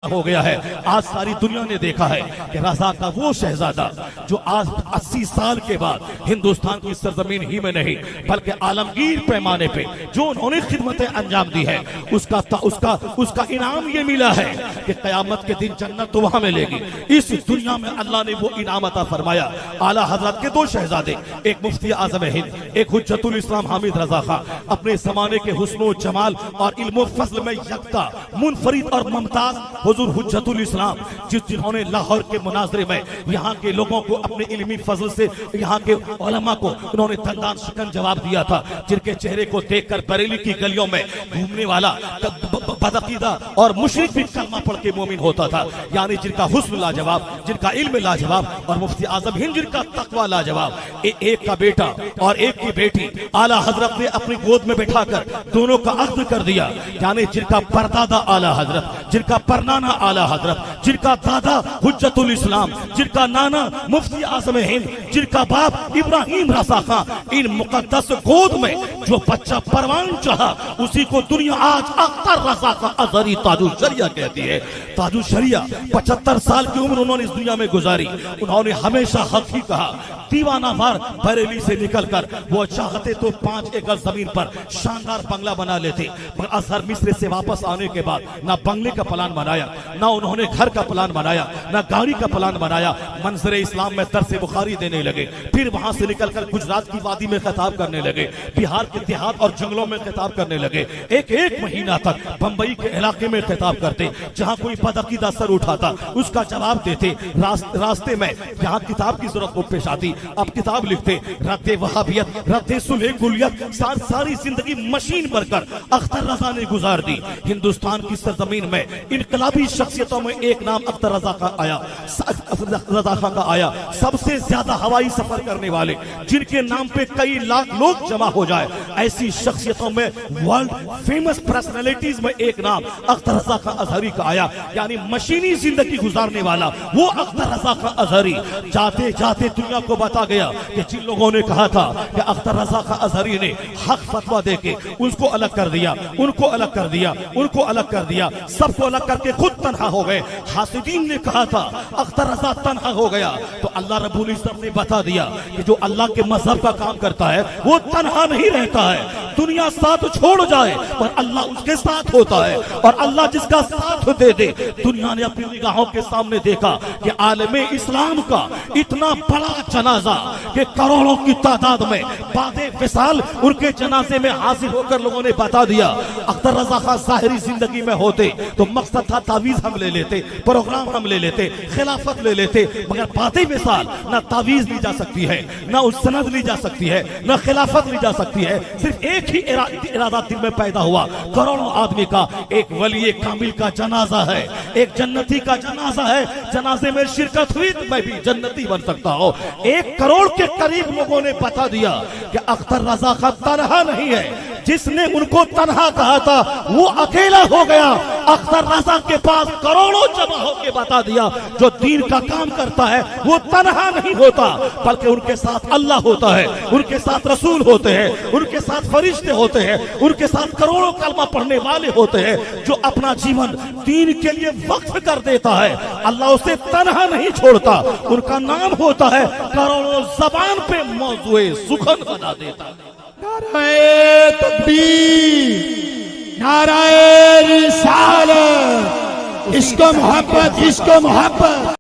ہو گیا ہے۔ آج ساری دنیا نے دیکھا ہے کہ رضا کا وہ شہزادہ جو آج 80 سال کے بعد ہندوستان کی سرزمین ہی میں نہیں بلکہ عالمگیر پیمانے پہ جو انہوں نے خدمتیں انجام دی ہے اس کا انعام یہ ملا ہے کہ قیامت کے دن جنت تو وہاں ملے گی۔ اس دنیا میں اللہ نے وہ انعام عطا فرمایا۔ اعلیٰ حضرت کے دو شہزادے، ایک مفتی اعظم ہند، ایک حجت الاسلام حامد رضا خان، اپنے زمانے کے حسن و جمال اور علم و فضل میں یکتا، منفرد اور ممتاز حضور حجت الاسلام جنہوں نے لاہور کے مناظرے میں یہاں کے لوگوں کو اپنے علمی فضل سے، یہاں کے علماء کو انہوں نے دندان شکن جواب دیا تھا، جن کے چہرے کو دیکھ کر بریلی کی گلیوں میں گھومنے والا بدعقیدہ اور مشرک بھی کلمہ پڑھ کے مومن ہوتا تھا۔ یعنی جن کا حسن لاجواب، جن کا علم لاجواب، اور مفتی اعظم ہند جن کا تقوی لاجواب۔ ایک کا بیٹا اور ایک کی بیٹی اعلیٰ حضرت نے اپنی گود میں بٹھا کر دونوں کا عقد کر دیا۔ یعنی جن کا پردادا اعلیٰ حضرت، جن کا پرنانا اعلیٰ حضرت، جن کا دادا حجت الاسلام، جن کا نانا مفتی اعظم ہند، جن کا باپ ابراہیم رضا خان، ان مقدس گود میں جو بچہ پروان چڑھا اسی کو دنیا آج اختر رضا کا ازہری تاج الشریعہ کہتی ہے۔ تاج الشریعہ 75 سال کی عمر انہوں نے اس دنیا میں گزاری۔ انہوں نے ہمیشہ حق ہی کہا۔ دیوانہ وار بریلی سے نکل کر وہ چاہتے تو 5 ایکڑ زمین پر شاندار بنگلہ بنا لیتے، پر ازہر مصر سے واپس آنے کے بعد نہ بنگلے کا پلان بنایا، نہ انہوں نے گھر کا پلان بنایا، نہ گاڑی کا پلان بنایا۔ منظر اسلام میں درس بخاری دینے لگے، پھر وہاں سے نکل کر گجرات کی وادی میں خطاب کرنے لگے، بہار کے دیہات اور جنگلوں میں خطاب کرنے لگے۔ ایک مہینہ تک بمبئی کے علاقے میں خطاب کرتے، جہاں کوئی بدعقیدہ سر اٹھاتا اس کا جواب دیتے۔ راستے میں جہاں کتاب کی ضرورت کو پیش آتی اب کتاب لکھتے۔ رد وہابیت، رد صلح کلیت، ساری زندگی مشین بن کر اختر رضا نے گزار دی۔ ہندوستان کی سرزمین میں انقلابی شخصیتوں میں ایک نام اختر رضا کا آیا، رضا خان کا آیا۔ سب سے زیادہ ہوائی سفر کرنے والے، جن کے نام پہ کئی لاکھ لوگ جمع ہو جائے، ایسی شخصیتوں میں ورلڈ فیمس پرسنالٹیز میں ایک نام اختر رضا کا ازہری کا آیا۔ یعنی مشینی زندگی گزارنے والا وہ اختر رضا کا ازہری جاتے جاتے دنیا کو بتا گیا کہ جن لوگوں نے کہا تھا کہ اختر رضا کا ازہری نے حق فتویٰ دے کے اس کو الگ کر دیا، ان کو الگ کر دیا، ان کو الگ کر دیا، سب کو الگ کر کے خود تنہا ہو گئے۔ حاسدین نے کہا تھا اختر رضا تنہا ہو گیا، تو اللہ رب العزت نے بتا دیا کہ جو اللہ کے مذہب کا کام کرتا ہے وہ تنہا نہیں رہتا ہے۔ دنیا ساتھ چھوڑ جائے پر اللہ اس کے ساتھ ہوتا ہے، اور اللہ جس کا ساتھ دے دے۔ دنیا نے اپنی نگاہوں کے سامنے دیکھا کہ عالم اسلام کا اتنا بڑا جنازہ کہ کروڑوں کی تعداد میں بعد وصال ان کے جنازے میں حاضر ہو کر لوگوں نے بتا دیا۔ اختر رضا خان ظاہری زندگی میں ہوتے تو مقصد تھا تعویذ ہم لے لیتے، پروگرام ہم لے لیتے، خلافت لے لیتے، مگر بعد وصال نہ تعویذ لی جا سکتی ہے، نہ سند لی جا سکتی ہے، نہ خلافت لی جا سکتی ہے۔ صرف ایک ہی ارادہ دل میں پیدا ہوا، کروڑوں آدمی کا ایک ولی کامل کا جنازہ ہے، ایک جنتی کا جنازہ ہے، جنازے میں شرکت ہوئی تو میں بھی جنتی بن سکتا ہوں۔ 1 کروڑ کے قریب لوگوں نے بتا دیا کہ اختر رضا خان تنہا نہیں ہے، جس نے ان کو تنہا کہا تھا وہ اکیلا ہو گیا۔ اختر رضا کے پاس کروڑوں جمع ہو کے بتا دیا جو دین کا کام کرتا ہے وہ تنہا نہیں ہوتا، بلکہ ان کے ساتھ اللہ ہوتا ہے، ان کے ساتھ رسول ہوتے ہیں، ان کے ساتھ فرشتے ہوتے ہیں، ان کے ساتھ کروڑوں کلمہ پڑھنے والے ہوتے ہیں۔ جو اپنا جیون دین کے لیے وقف کر دیتا ہے اللہ اسے تنہا نہیں چھوڑتا، ان کا نام ہوتا ہے کروڑوں زبان پہ موضوع سخن بنا دیتا ہے۔ نعرہ تکبیر، نعرہ رسالت، عشق و محبت، عشق و محبت۔